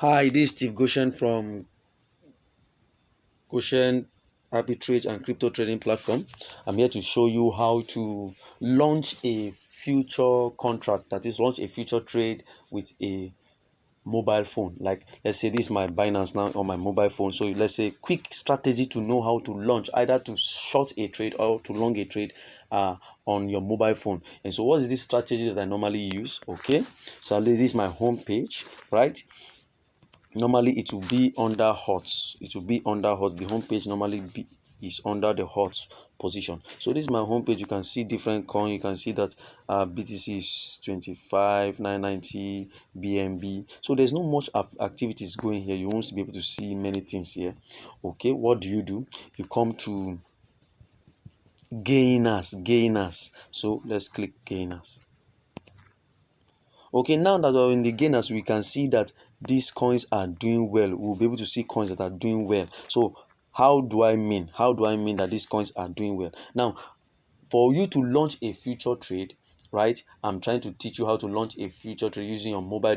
Hi, this is Steve Goshen from Goshen Arbitrage and Crypto Trading Platform. I'm here to show you how to launch a future contract, that is, launch a future trade with a mobile phone. Like, let's say this is my Binance now on my mobile phone. So let's say quick strategy to know how to launch, either to short a trade or to long a trade on your mobile phone. And so what is this strategy that I normally use? Okay, so this is my home page, right? Normally it will be under HOTS. It will be under HOTS. The home page normally is under the HOTS position. So this is my home page. You can see different coin. You can see that BTC is 25,990 BNB. So there's not much activities going here. You won't be able to see many things here. Okay, what do? You come to gainers. So let's click gainers. Okay, now that we're in the gainers, we can see that these coins are doing well. We'll be able to see coins that are doing well. So how do I mean that these coins are doing well? Now, for you to launch a future trade, right, I'm trying to teach you how to launch a future trade using your mobile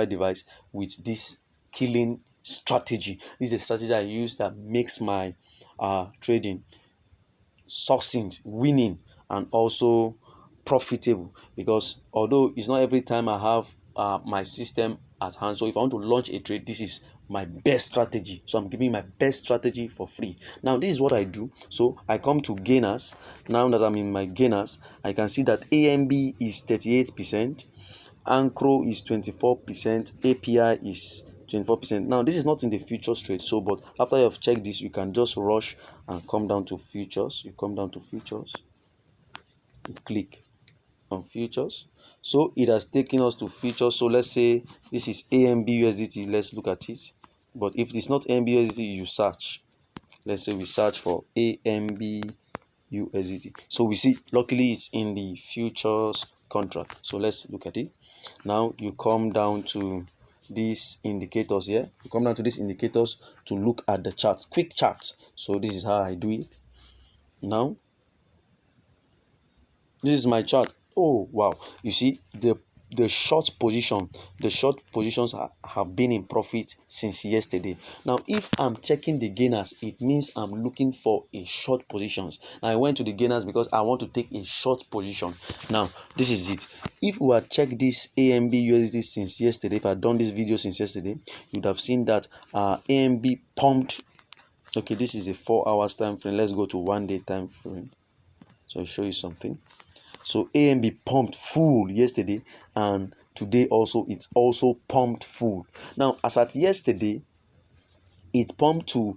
device with this killing strategy. This is a strategy I use that makes my trading succinct, winning, and also profitable. Because although it's not every time I have my system at hand, so if I want to launch a trade, this is my best strategy. So I'm giving my best strategy for free. Now this is what I do. So I come to gainers. Now that I'm in my gainers, I can see that AMB is 38%, Ancro is 24%, API is 24%. Now this is not in the futures trade, so but after you have checked this, you can just rush and come down to futures. You come down to futures, you click on futures. So it has taken us to futures. So let's say this is AMB USDT. Let's look at it. But if it's not AMB USDT, you search. Let's say we search for AMB USDT. So we see, luckily it's in the futures contract. So let's look at it. Now you come down to these indicators here. You come down to these indicators to look at the charts, quick charts. So this is how I do it. Now this is my chart. Oh wow, you see the short positions have been in profit since yesterday. Now if I'm checking the gainers, it means I'm looking for a short positions. Now I went to the gainers because I want to take a short position. Now this is it. If we had checked this AMB USD since yesterday, if I had done this video since yesterday, you'd have seen that AMB pumped. Okay, this is a 4 hours time frame. Let's go to 1 day time frame, so I'll show you something. So AMB pumped full yesterday, and today also it's also pumped full. Now as at yesterday, it pumped to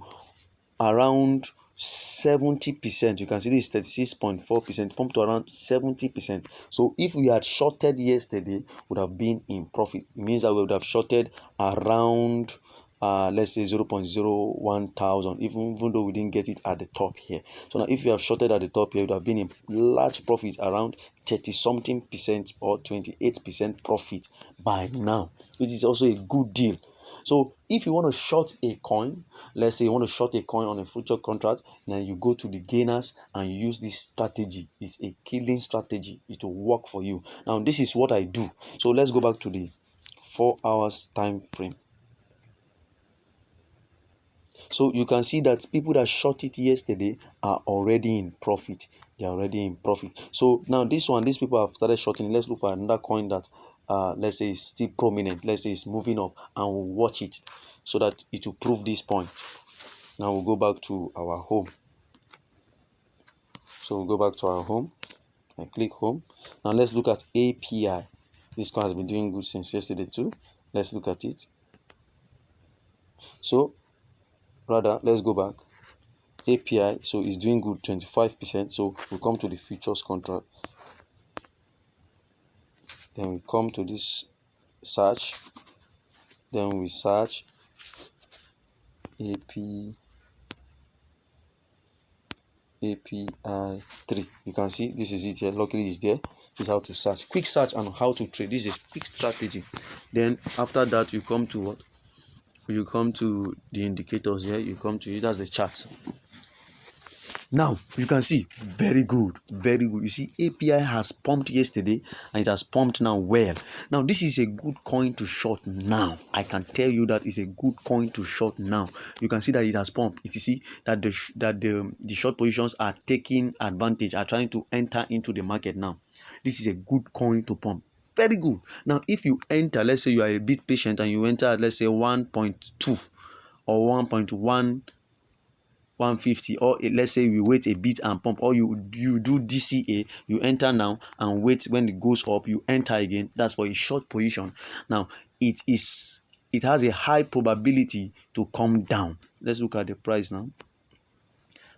around 70%. You can see this is 36.4%, pumped to around 70%. So if we had shorted yesterday, would have been in profit. It means that we would have shorted around let's say 0.01 thousand, even though we didn't get it at the top here. So now if you have shorted at the top here, it would have been in large profit, around 30 something percent or 28% profit by now, which is also a good deal. So if you want to short a coin, let's say you want to short a coin on a future contract, then you go to the gainers and use this strategy. It's a killing strategy. It will work for you. Now this is what I do. So let's go back to the 4 hours time frame. So you can see that people that short it yesterday are already in profit. They are already in profit. So now this one, these people have started shorting. Let's look for another coin that let's say is still prominent. Let's say it's moving up, and we'll watch it so that it will prove this point. Now we'll go back to our home. So we'll go back to our home. I click home. Now let's look at API. This coin has been doing good since yesterday too. Let's look at it. So rather, let's go back. API, so it's doing good, 25%. So we come to the futures contract, then we come to this search, then we search API 3. You can see this is it here. Luckily it's there. This is how to search, quick search, and how to trade. This is a quick strategy. Then after that, you come to what? You come to the indicators here. You come to it as the chart. Now you can see, very good, very good. You see, API has pumped yesterday and it has pumped now well. Now this is a good coin to short now. I can tell you that it's a good coin to short now. You can see that it has pumped. You see that the short positions are taking advantage, are trying to enter into the market now. This is a good coin to pump. Very good. Now if you enter, let's say you are a bit patient and you enter at, let's say, 1.2 or 1.1 150, or let's say we wait a bit and pump, or you do DCA, you enter now and wait. When it goes up, you enter again. That's for a short position. Now it has a high probability to come down. Let's look at the price now.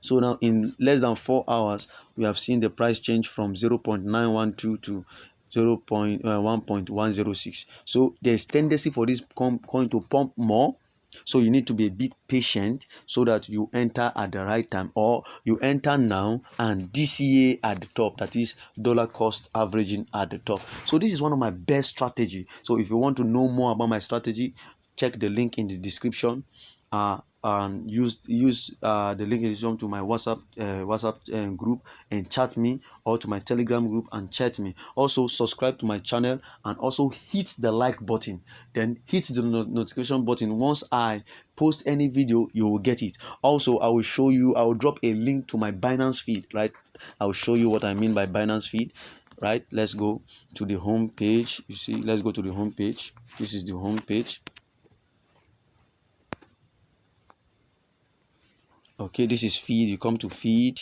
So now in less than 4 hours, we have seen the price change from 0.912 to 1.106. So there's tendency for this coin to pump more. So you need to be a bit patient so that you enter at the right time, or you enter now and DCA at the top, that is dollar cost averaging at the top. So this is one of my best strategy. So if you want to know more about my strategy, check the link in the description. And use the link in the description to my WhatsApp group and chat me, or to my Telegram group and chat me. Also subscribe to my channel and also hit the like button, then hit the notification button. Once I post any video, you will get it. Also, I will drop a link to my Binance feed, right? I will show you what I mean by Binance feed, right? Let's go to the home page. You see, let's go to the home page. This is the home page. Okay, this is feed. You come to feed.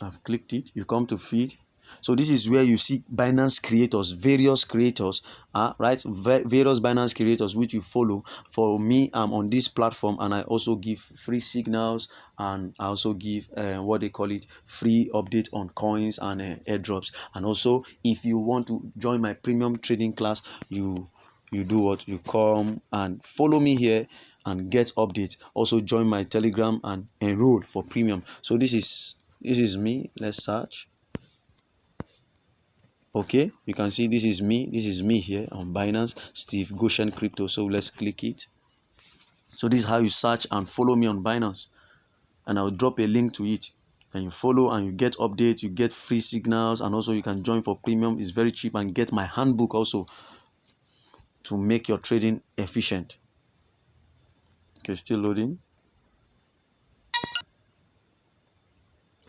I've clicked it. You come to feed. So this is where you see Binance creators, various creators, right? Various Binance creators which you follow. For me, I'm on this platform and I also give free signals, and I also give what they call it, free update on coins and airdrops. And also, if you want to join my premium trading class, you do what? You come and follow me here and get updates. Also join my Telegram and enroll for premium. So this is me. Let's search. Okay, you can see this is me here on Binance, Steve Goshen Crypto. So let's click it. So this is how you search and follow me on Binance, and I'll drop a link to it, and you follow and you get updates, you get free signals, and also you can join for premium. It's very cheap, and get my handbook also to make your trading efficient. Okay, still loading.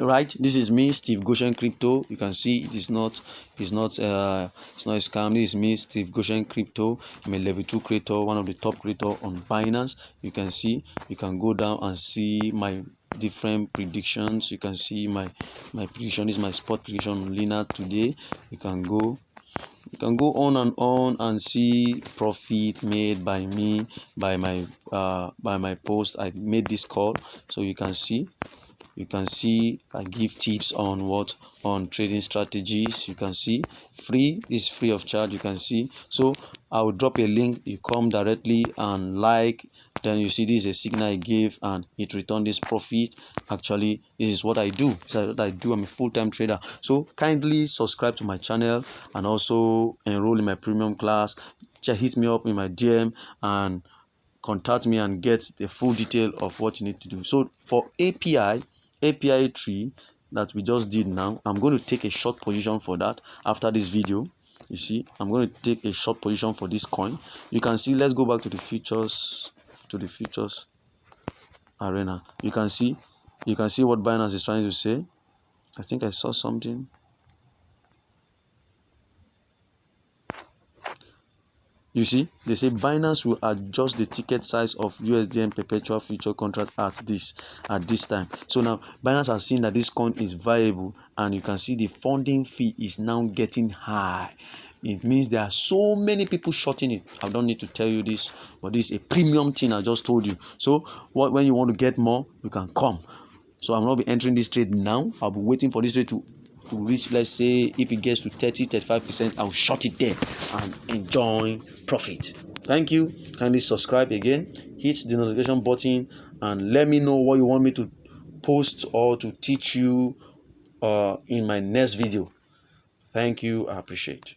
Right, this is me, Steve Goshen Crypto. You can see it's not a scam. This is me, Steve Goshen Crypto. I'm a level 2 creator, one of the top creator on Binance. You can see, you can go down and see my different predictions. You can see my prediction. This is my spot prediction on Lina today. You can go on and see profit made by me, by my post. I made this call, so you can see I give tips on trading strategies. You can see this is free of charge. You can see, so I will drop a link. You come directly and like, then you see this is a signal I gave and it returned this profit. Actually, this is what I do. I'm a full-time trader. So kindly subscribe to my channel and also enroll in my premium class. Hit me up in my DM and contact me and get the full detail of what you need to do. So for API 3 that we just did now, I'm going to take a short position for that after this video. You see, I'm going to take a short position for this coin. You can see, let's go back to the futures arena. You can see what Binance is trying to say. I think I saw something. You see, they say Binance will adjust the ticket size of USDM perpetual future contract at this time. So now Binance has seen that this coin is viable, and you can see the funding fee is now getting high. It means there are so many people shorting it. I don't need to tell you this, but this is a premium thing I just told you. So when you want to get more, you can come. So I'm not be entering this trade now. I'll be waiting for this trade to reach, let's say, if it gets to 30-35%, I'll short it there and enjoy profit. Thank you. Kindly subscribe again, hit the notification button, and let me know what you want me to post or to teach you in my next video. Thank you. I appreciate.